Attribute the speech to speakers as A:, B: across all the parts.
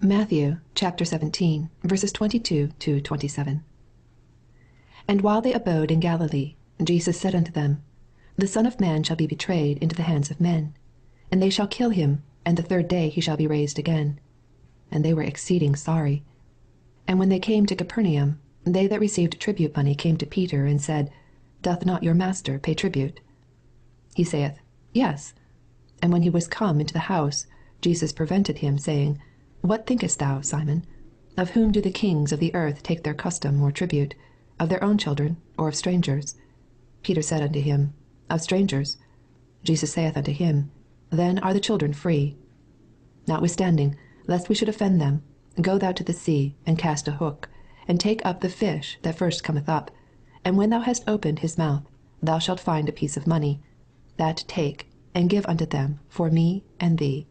A: Matthew chapter 17, verses 22 to 27. And while they abode in Galilee, Jesus said unto them, The Son of Man shall be betrayed into the hands of men, and they shall kill him, and the third day he shall be raised again. And they were exceeding sorry. And when they came to Capernaum, they that received tribute money came to Peter, and said, Doth not your master pay tribute? He saith, Yes. And when he was come into the house, Jesus prevented him, saying, What thinkest thou, Simon? Of whom do the kings of the earth take their custom or tribute? Of their own children, or of strangers? Peter said unto him, Of strangers. Jesus saith unto him, Then are the children free. Notwithstanding, lest we should offend them, go thou to the sea, and cast a hook, and take up the fish that first cometh up, and when thou hast opened his mouth, thou shalt find a piece of money. That take, and give unto them for me and thee.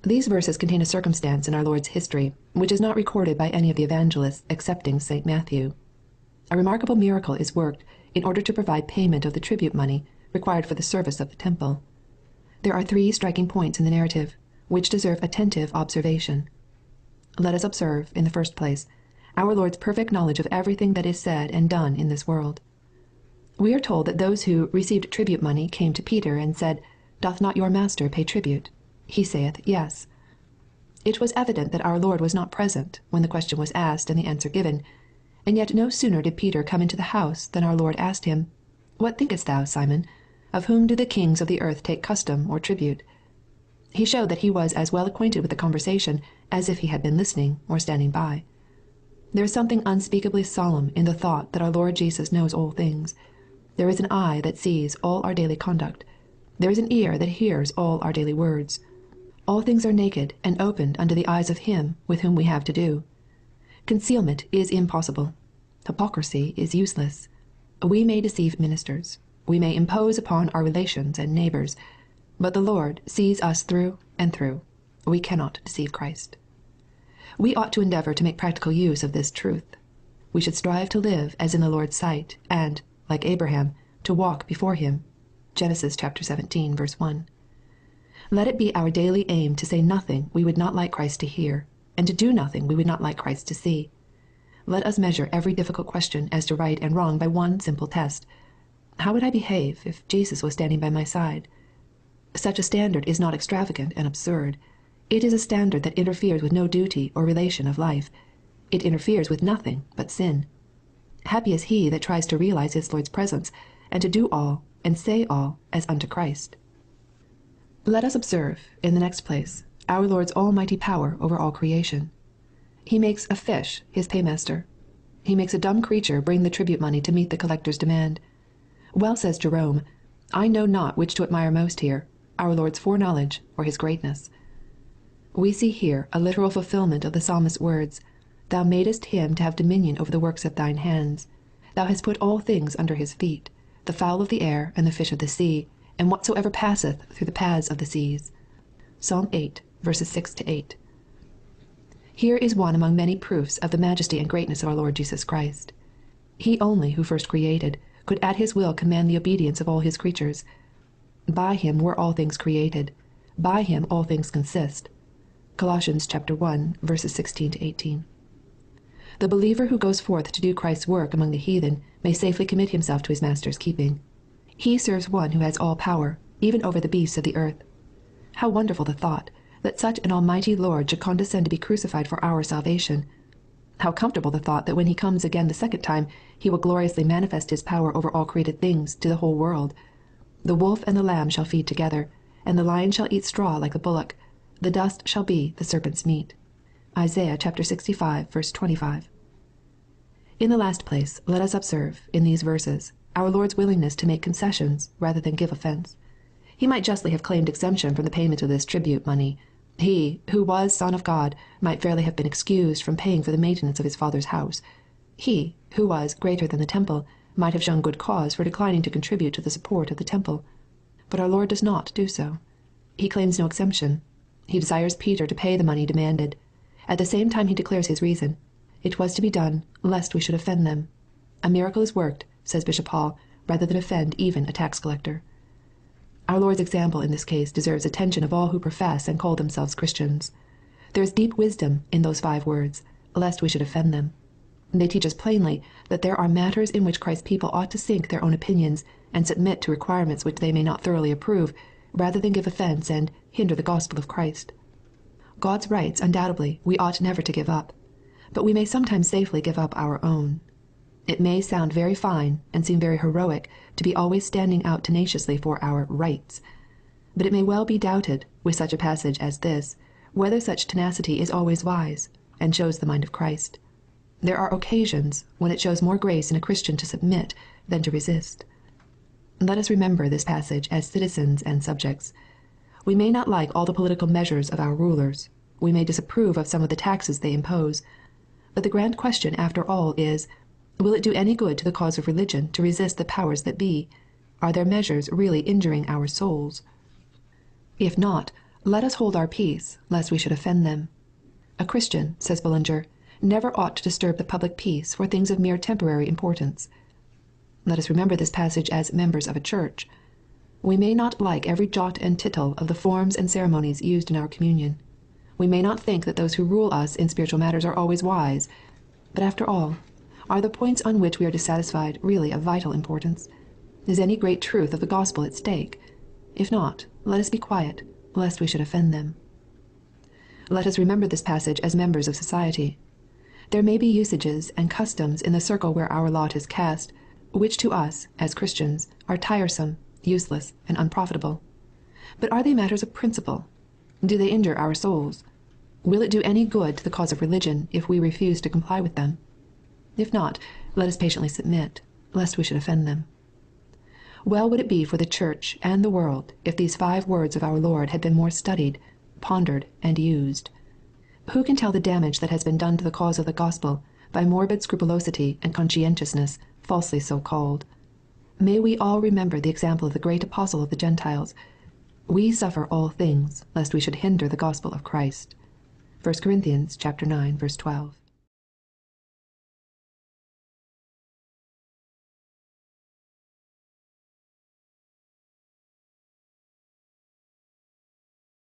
A: These verses contain a circumstance in our Lord's history which is not recorded by any of the evangelists excepting St. Matthew. A remarkable miracle is worked in order to provide payment of the tribute money required for the service of the temple. There are three striking points in the narrative which deserve attentive observation. Let us observe, in the first place, our Lord's perfect knowledge of everything that is said and done in this world. We are told that those who received tribute money came to Peter and said, Doth not your master pay tribute? He saith, Yes. It was evident that our Lord was not present when the question was asked and the answer given, and yet no sooner did Peter come into the house than our Lord asked him, What thinkest thou, Simon? Of whom do the kings of the earth take custom or tribute? He showed that he was as well acquainted with the conversation as if he had been listening or standing by. There is something unspeakably solemn in the thought that our Lord Jesus knows all things. There is an eye that sees all our daily conduct. There is an ear that hears all our daily words. All things are naked and opened unto the eyes of him with whom we have to do. Concealment is impossible. Hypocrisy is useless. We may deceive ministers. We may impose upon our relations and neighbors. But the Lord sees us through and through. We cannot deceive Christ. We ought to endeavor to make practical use of this truth. We should strive to live as in the Lord's sight and, like Abraham, to walk before him. Genesis chapter 17, verse 1. Let it be our daily aim to say nothing we would not like Christ to hear, and to do nothing we would not like Christ to see. Let us measure every difficult question as to right and wrong by one simple test. How would I behave if Jesus was standing by my side? Such a standard is not extravagant and absurd. It is a standard that interferes with no duty or relation of life. It interferes with nothing but sin. Happy is he that tries to realize his Lord's presence, and to do all and say all as unto Christ. Let us observe, in the next place, our Lord's almighty power over all creation. He makes a fish his paymaster. He makes a dumb creature bring the tribute money to meet the collector's demand. Well says Jerome, I know not which to admire most here, our Lord's foreknowledge or his greatness. We see here a literal fulfillment of the psalmist's words, Thou madest him to have dominion over the works of thine hands. Thou hast put all things under his feet, the fowl of the air and the fish of the sea, and whatsoever passeth through the paths of the seas. Psalm 8, verses 6 to 8. Here is one among many proofs of the majesty and greatness of our Lord Jesus Christ. He only who first created could at his will command the obedience of all his creatures. By him were all things created. By him all things consist. Colossians chapter 1, verses 16 to 18. The believer who goes forth to do Christ's work among the heathen may safely commit himself to his master's keeping. He serves one who has all power, even over the beasts of the earth. How wonderful the thought, that such an almighty Lord should condescend to be crucified for our salvation. How comfortable the thought that when he comes again the second time, he will gloriously manifest his power over all created things to the whole world. The wolf and the lamb shall feed together, and the lion shall eat straw like the bullock. The dust shall be the serpent's meat. Isaiah chapter 65, verse 25. In the last place, let us observe, in these verses, our Lord's willingness to make concessions rather than give offense. He might justly have claimed exemption from the payment of this tribute money. He, who was Son of God, might fairly have been excused from paying for the maintenance of his Father's house. He, who was greater than the temple, might have shown good cause for declining to contribute to the support of the temple. But our Lord does not do so. He claims no exemption. He desires Peter to pay the money demanded. At the same time he declares his reason. It was to be done, lest we should offend them. A miracle is worked, says Bishop Hall, rather than offend even a tax collector. Our Lord's example in this case deserves attention of all who profess and call themselves Christians. There is deep wisdom in those 5 words, lest we should offend them. They teach us plainly that there are matters in which Christ's people ought to sink their own opinions and submit to requirements which they may not thoroughly approve, rather than give offense and hinder the gospel of Christ. God's rights, undoubtedly, we ought never to give up, but we may sometimes safely give up our own. It may sound very fine and seem very heroic to be always standing out tenaciously for our rights, but it may well be doubted, with such a passage as this, whether such tenacity is always wise, and shows the mind of Christ. There are occasions when it shows more grace in a Christian to submit than to resist. Let us remember this passage as citizens and subjects. We may not like all the political measures of our rulers. We may disapprove of some of the taxes they impose. But the grand question after all is, will it do any good to the cause of religion to resist the powers that be? Are their measures really injuring our souls? If not, let us hold our peace, lest we should offend them. A Christian, says Bullinger, never ought to disturb the public peace for things of mere temporary importance. Let us remember this passage as members of a church. We may not like every jot and tittle of the forms and ceremonies used in our communion. We may not think that those who rule us in spiritual matters are always wise. But after all, are the points on which we are dissatisfied really of vital importance? Is any great truth of the gospel at stake? If not, let us be quiet, lest we should offend them. Let us remember this passage as members of society. There may be usages and customs in the circle where our lot is cast, which to us, as Christians, are tiresome, useless, and unprofitable. But are they matters of principle? Do they injure our souls? Will it do any good to the cause of religion if we refuse to comply with them? If not, let us patiently submit, lest we should offend them. Well would it be for the Church and the world if these 5 words of our Lord had been more studied, pondered, and used. Who can tell the damage that has been done to the cause of the gospel by morbid scrupulosity and conscientiousness, falsely so called? May we all remember the example of the great apostle of the Gentiles. We suffer all things, lest we should hinder the gospel of Christ. 1 Corinthians chapter 9, verse 12.